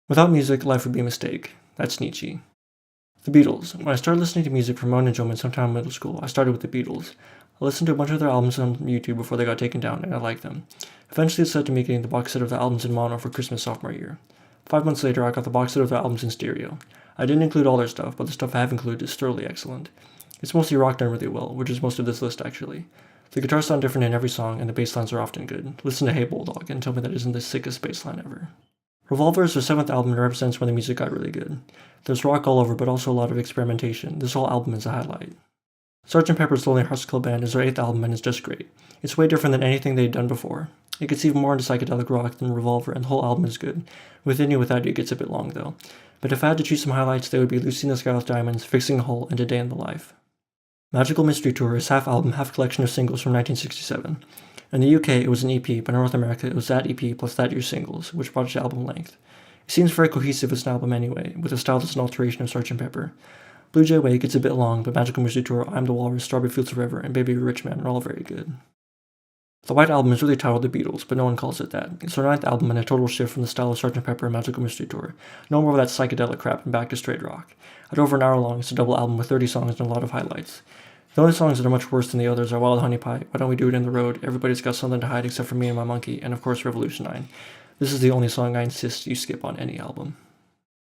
Without music, life would be a mistake. That's Nietzsche. The Beatles. When I started listening to music for my own enjoyment sometime in middle school, I started with the Beatles. I listened to a bunch of their albums on YouTube before they got taken down, and I liked them. Eventually it led to me getting the box set of the albums in mono for Christmas sophomore year. 5 months later, I got the box set of the albums in stereo. I didn't include all their stuff, but the stuff I have included is thoroughly excellent. It's mostly rock done really well, which is most of this list actually. The guitars sound different in every song, and the bass lines are often good. Listen to Hey Bulldog and tell me that isn't the sickest bass line ever. Revolver is their 7th album and represents when the music got really good. There's rock all over, but also a lot of experimentation. This whole album is a highlight. Sgt. Pepper's Lonely Hearts Club Band is their 8th album and is just great. It's way different than anything they'd done before. It gets even more into psychedelic rock than Revolver, and the whole album is good. Within You Without You gets a bit long though. But if I had to choose some highlights, they would be Lucy in the Sky with Diamonds, Fixing a Hole, and A Day in the Life. Magical Mystery Tour is half album, half collection of singles from 1967. In the UK, it was an EP, but in North America, it was that EP plus that year's singles, which brought it to album length. It seems very cohesive as an album anyway, with a style that's an alteration of Sgt. Pepper. Blue Jay Way gets a bit long, but Magical Mystery Tour, I'm the Walrus, Strawberry Fields Forever, and Baby You're a Rich Man are all very good. The White Album is really titled The Beatles, but no one calls it that. It's their 9th album and a total shift from the style of Sgt. Pepper and Magical Mystery Tour. No more of that psychedelic crap and back to straight rock. At over an hour long, it's a double album with 30 songs and a lot of highlights. The only songs that are much worse than the others are Wild Honey Pie, Why Don't We Do It in the Road, Everybody's Got Something to Hide Except for Me and My Monkey, and of course Revolution 9. This is the only song I insist you skip on any album.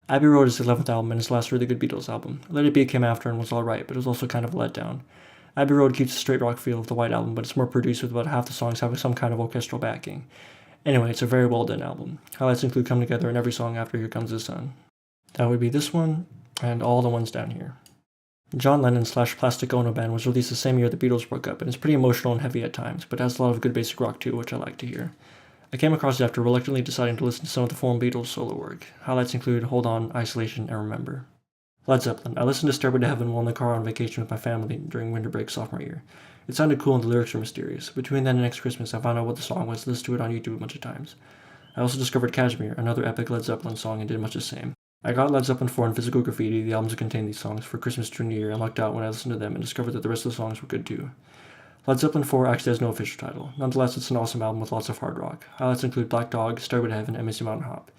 Abbey Road is the 11th album and his last really good Beatles album. Let It Be came after and was alright, but it was also kind of a letdown. Abbey Road keeps the straight rock feel of the White Album, but it's more produced with about half the songs having some kind of orchestral backing. Anyway, it's a very well done album. Highlights include Come Together and every song after Here Comes the Sun. That would be this one, and all the ones down here. John Lennon's Plastic Ono Band was released the same year the Beatles broke up, and it's pretty emotional and heavy at times, but has a lot of good basic rock too, which I like to hear. I came across it after reluctantly deciding to listen to some of the former Beatles solo work. Highlights include Hold On, Isolation, and Remember. Led Zeppelin. I listened to Stairway to Heaven while in the car on vacation with my family during winter break sophomore year. It sounded cool and the lyrics were mysterious. Between then and next Christmas, I found out what the song was, listened to it on YouTube a bunch of times. I also discovered Kashmir, another epic Led Zeppelin song, and did much the same. I got Led Zeppelin 4 and Physical Graffiti, the albums that contain these songs, for Christmas to New Year, and lucked out when I listened to them and discovered that the rest of the songs were good too. Led Zeppelin 4 actually has no official title. Nonetheless, it's an awesome album with lots of hard rock. Highlights include Black Dog, Stairway to Heaven, and Missy Mountain Hop.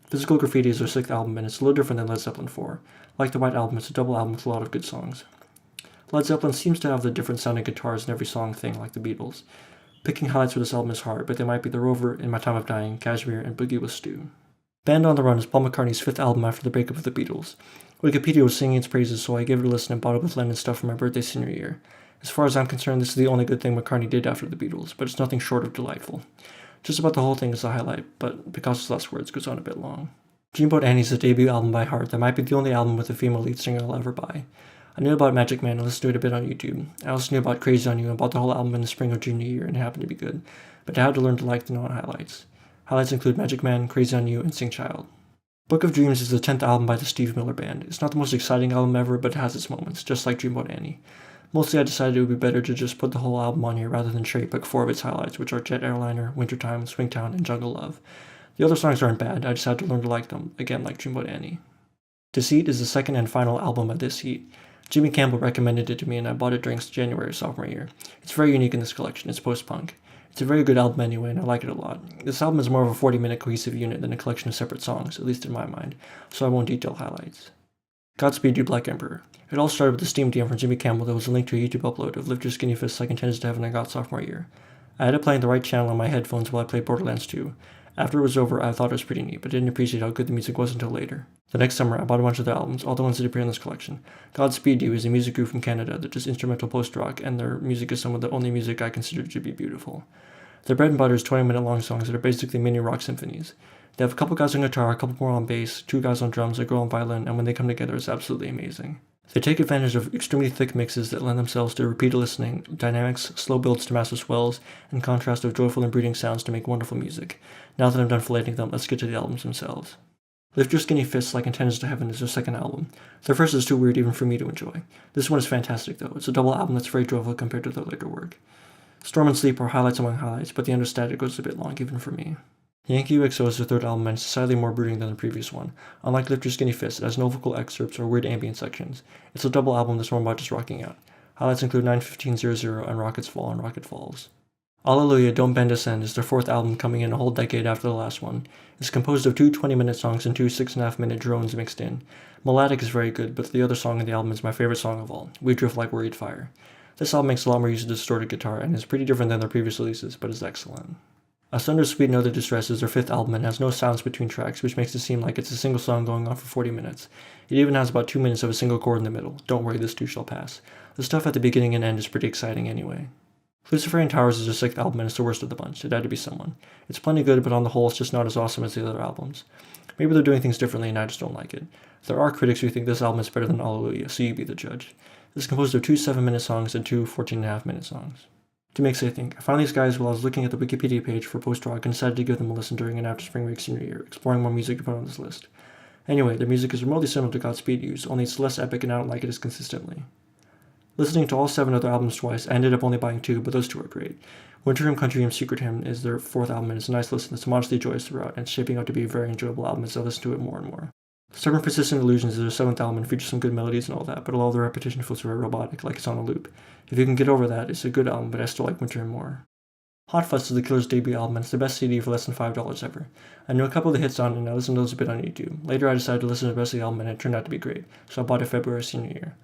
Physical Graffiti is their 6th album, and it's a little different than Led Zeppelin 4. Like the White Album, it's a double album with a lot of good songs. Led Zeppelin seems to have the different sounding guitars in every song thing, like the Beatles. Picking highlights for this album is hard, but they might be The Rover, In My Time of Dying, Kashmir, and Boogie with Stu. Band on the Run is Paul McCartney's 5th album after the breakup of the Beatles. Wikipedia was singing its praises, so I gave it a listen and bought it with Lennon stuff for my birthday senior year. As far as I'm concerned, this is the only good thing McCartney did after the Beatles, but it's nothing short of delightful. Just about the whole thing is a highlight, but because it's less words, goes on a bit long. Dreamboat Annie is a debut album by Heart that might be the only album with a female lead singer I'll ever buy. I knew about Magic Man and listened to it a bit on YouTube. I also knew about Crazy on You and bought the whole album in the spring of junior year and it happened to be good, but I had to learn to like the non-highlights. Highlights include Magic Man, Crazy on You, and Sing Child. Book of Dreams is the 10th album by the Steve Miller Band. It's not the most exciting album ever, but it has its moments, just like Dreamboat Annie. Mostly I decided it would be better to just put the whole album on here rather than cherry pick 4 of its highlights, which are Jet Airliner, Wintertime, Swingtown, and Jungle Love. The other songs aren't bad, I just had to learn to like them, again like Dreamboat Annie. Deceit is the 2nd and final album of this heat. Jimmy Campbell recommended it to me and I bought it during January sophomore year. It's very unique in this collection, it's post-punk. It's a very good album anyway and I like it a lot. This album is more of a 40-minute cohesive unit than a collection of separate songs, at least in my mind, so I won't detail highlights. Godspeed You Black Emperor. It all started with a Steam DM from Jimmy Campbell that was a link to a YouTube upload of Lift Your Skinny Fists Like Intended to Heaven I got sophomore year. I had it playing the right channel on my headphones while I played Borderlands 2. After it was over, I thought it was pretty neat, but didn't appreciate how good the music was until later. The next summer, I bought a bunch of the albums, all the ones that appear in this collection. Godspeed You is a music group from Canada that does instrumental post-rock, and their music is some of the only music I consider to be beautiful. Their bread and butter is 20-minute long songs that are basically mini rock symphonies. They have a couple guys on guitar, a couple more on bass, 2 guys on drums, a girl on violin, and when they come together, it's absolutely amazing. They take advantage of extremely thick mixes that lend themselves to repeated listening, dynamics, slow builds to massive swells, and contrast of joyful and brooding sounds to make wonderful music. Now that I'm done filleting them, let's get to the albums themselves. Lift Your Skinny Fists Like Intended to Heaven is their 2nd album. Their first is too weird even for me to enjoy. This one is fantastic though, it's a double album that's very joyful compared to their later work. Storm and Sleep are highlights among highlights, but the understated goes a bit long even for me. Yankee UXO is their 3rd album and it's slightly more brooding than the previous one. Unlike Lift Your Skinny Fist, it has no vocal excerpts or weird ambient sections. It's a double album that's more about just rocking out. Highlights include 9:15:00 and Rockets Fall and Rocket Falls. Alleluia, Don't Bend Ascend is their fourth album coming in a whole decade after the last one. It's composed of two 20-minute songs and two 6.5-minute drones mixed in. Melodic is very good, but the other song on the album is my favorite song of all, We Drift Like Worried Fire. This album makes a lot more use of distorted guitar and is pretty different than their previous releases, but is excellent. Asunder Sweet No Other Distress is their fifth album and has no sounds between tracks, which makes it seem like it's a single song going on for 40 minutes. It even has about 2 minutes of a single chord in the middle. Don't worry, this too shall pass. The stuff at the beginning and end is pretty exciting anyway. Luciferian Towers is their sixth album and it's the worst of the bunch. It had to be someone. It's plenty good, but on the whole, it's just not as awesome as the other albums. Maybe they're doing things differently and I just don't like it. There are critics who think this album is better than Alleluia, so you be the judge. This is composed of two 7-minute songs and two 14.5-minute songs. To make say think, I found these guys while I was looking at the Wikipedia page for post-rock and decided to give them a listen during and after spring break senior year, exploring more music to put on this list. Anyway, their music is remotely similar to Godspeed You's, only it's less epic and I don't like it as consistently. Listening to all 7 of their albums twice, I ended up only buying 2, but those 2 are great. Winter Hymn, Country Hymn, Secret Hymn is their fourth album and it's a nice listen that's modestly joyous throughout and it's shaping out to be a very enjoyable album as I listen to it more and more. Stubborn Persistent Illusions is their 7th album and features some good melodies and all that, but a lot of the repetition feels very robotic, like it's on a loop. If you can get over that, it's a good album, but I still like Winter Hymn more. Hot Fuss is the Killer's debut album and it's the best CD for less than $5 ever. I knew a couple of the hits on it and I listened to those a bit on YouTube. Later I decided to listen to the rest of the album and it turned out to be great, so I bought it February senior year.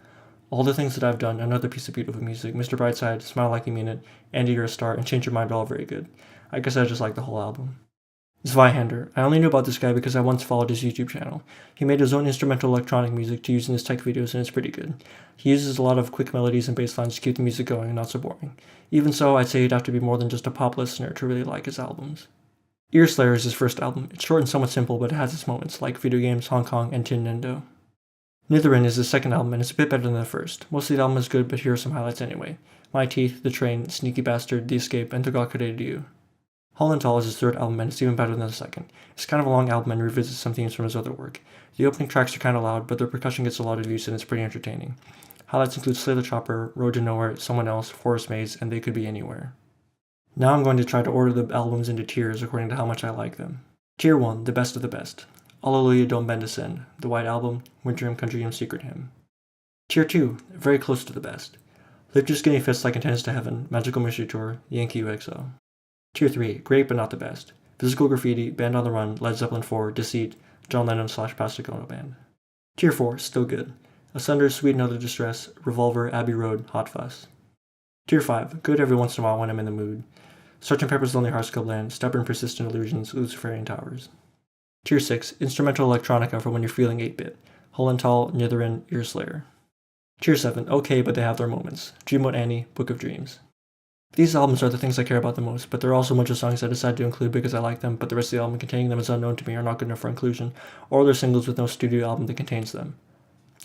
All the Things That I've Done, another piece of beautiful music, Mr. Brightside, Smile Like You Mean It, Andy You're a Star, and Change Your Mind are all very good. I guess I just like the whole album. Zweihander. I only knew about this guy because I once followed his YouTube channel. He made his own instrumental electronic music to use in his tech videos and it's pretty good. He uses a lot of quick melodies and bass lines to keep the music going and not so boring. Even so, I'd say he'd have to be more than just a pop listener to really like his albums. Earslayer is his first album. It's short and somewhat simple, but it has its moments, like Video Games, Hong Kong, and Tin Nendo. Nitherin is his second album and it's a bit better than the first. Most of the album is good, but here are some highlights anyway. My Teeth, The Train, Sneaky Bastard, The Escape, and To God Created You. Holland is his third album and it's even better than the second. It's kind of a long album and revisits some themes from his other work. The opening tracks are kind of loud, but the percussion gets a lot of use and it's pretty entertaining. Highlights include Slay the Chopper, Road to Nowhere, Someone Else, Forest Maze, and They Could Be Anywhere. Now I'm going to try to order the albums into tiers according to how much I like them. Tier 1, the best of the best. Alleluia, Don't Bend Ascend, The White Album, Winter Hymn, Country Hymn, Secret Hymn. Tier 2, very close to the best. Lift Your Skinny Fist Like Intends to Heaven, Magical Mystery Tour, Yankee UXO. Tier 3, great but not the best. Physical Graffiti, Band on the Run, Led Zeppelin 4, Deceit, John Lennon / Pastacono Band. Tier 4, still good. Asunder, Sweet No Other Distress, Revolver, Abbey Road, Hot Fuss. Tier 5, good every once in a while when I'm in the mood. Sgt. Pepper's Lonely Hearts Club Band, Stubborn Persistent Illusions, Luciferian Towers. Tier 6, instrumental electronica for when you're feeling 8-bit. Hollenthal, Nitherin, Earslayer. Tier 7, okay but they have their moments. Dreamboat Annie, Book of Dreams. These albums are the things I care about the most, but there are also a bunch of songs I decided to include because I like them, but the rest of the album containing them is unknown to me or not good enough for inclusion, or they're singles with no studio album that contains them.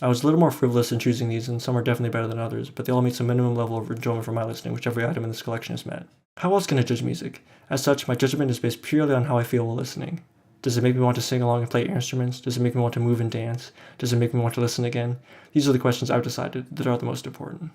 I was a little more frivolous in choosing these, and some are definitely better than others, but they all meet some minimum level of enjoyment for my listening, which every item in this collection is met. How else can I judge music? As such, my judgment is based purely on how I feel while listening. Does it make me want to sing along and play air instruments? Does it make me want to move and dance? Does it make me want to listen again? These are the questions I've decided that are the most important.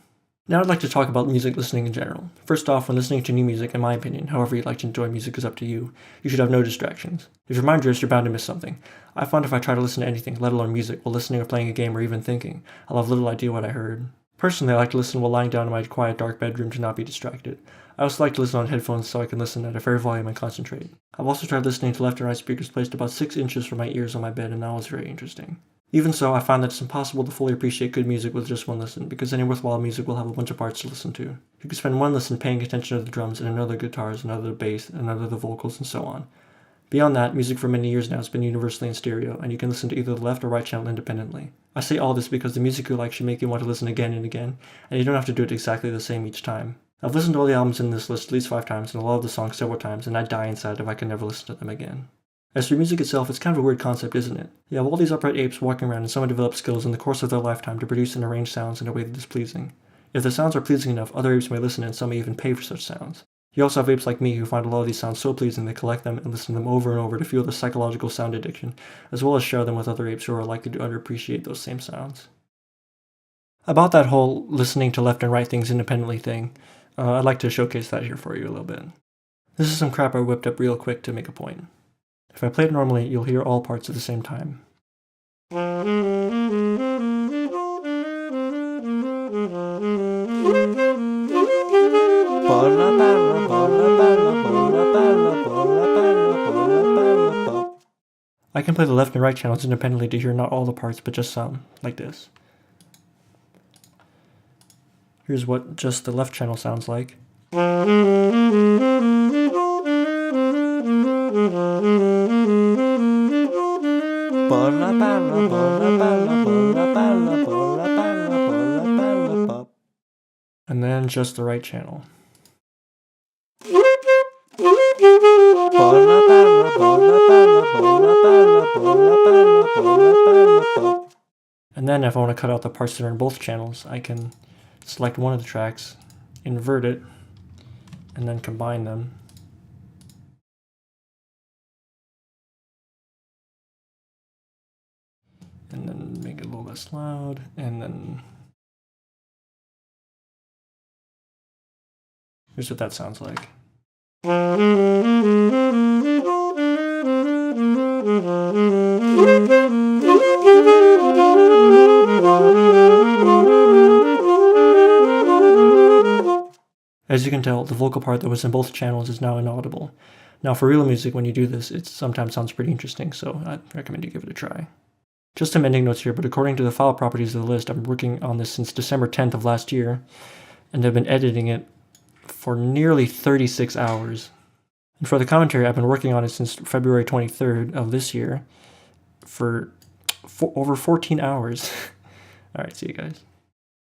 Now I'd like to talk about music listening in general. First off, when listening to new music, in my opinion, however you'd like to enjoy music is up to you. You should have no distractions. If your mind drifts, you're bound to miss something. I find if I try to listen to anything, let alone music, while listening or playing a game or even thinking, I'll have little idea what I heard. Personally, I like to listen while lying down in my quiet, dark bedroom to not be distracted. I also like to listen on headphones so I can listen at a fair volume and concentrate. I've also tried listening to left and right speakers placed about 6 inches from my ears on my bed, and that was very interesting. Even so, I find that it's impossible to fully appreciate good music with just one listen, because any worthwhile music will have a bunch of parts to listen to. You can spend one listen paying attention to the drums, and another the guitars, another the bass, another the vocals, and so on. Beyond that, music for many years now has been universally in stereo, and you can listen to either the left or right channel independently. I say all this because the music you like should make you want to listen again and again, and you don't have to do it exactly the same each time. I've listened to all the albums in this list at least 5 times, and a lot of the songs several times, and I'd die inside if I could never listen to them again. As for music itself, it's kind of a weird concept, isn't it? You have all these upright apes walking around and someone develops skills in the course of their lifetime to produce and arrange sounds in a way that is pleasing. If the sounds are pleasing enough, other apes may listen and some may even pay for such sounds. You also have apes like me who find a lot of these sounds so pleasing they collect them and listen to them over and over to feel the psychological sound addiction, as well as share them with other apes who are likely to underappreciate those same sounds. About that whole listening to left and right things independently thing, I'd like to showcase that here for you a little bit. This is some crap I whipped up real quick to make a point. If I play it normally, you'll hear all parts at the same time. I can play the left and right channels independently to hear not all the parts, but just some, like this. Here's what just the left channel sounds like. And then just the right channel. And then if I want to cut out the parts that are in both channels, I can select one of the tracks, invert it, and then combine them. And then make it a little less loud, and then here's what that sounds like. As you can tell, the vocal part that was in both channels is now inaudible. Now for real music, when you do this, it sometimes sounds pretty interesting, so I'd recommend you give it a try. Just some ending notes here, but according to the file properties of the list, I've been working on this since December 10th of last year, and I've been editing it for nearly 36 hours. And for the commentary, I've been working on it since February 23rd of this year for over 14 hours. All right, see you guys.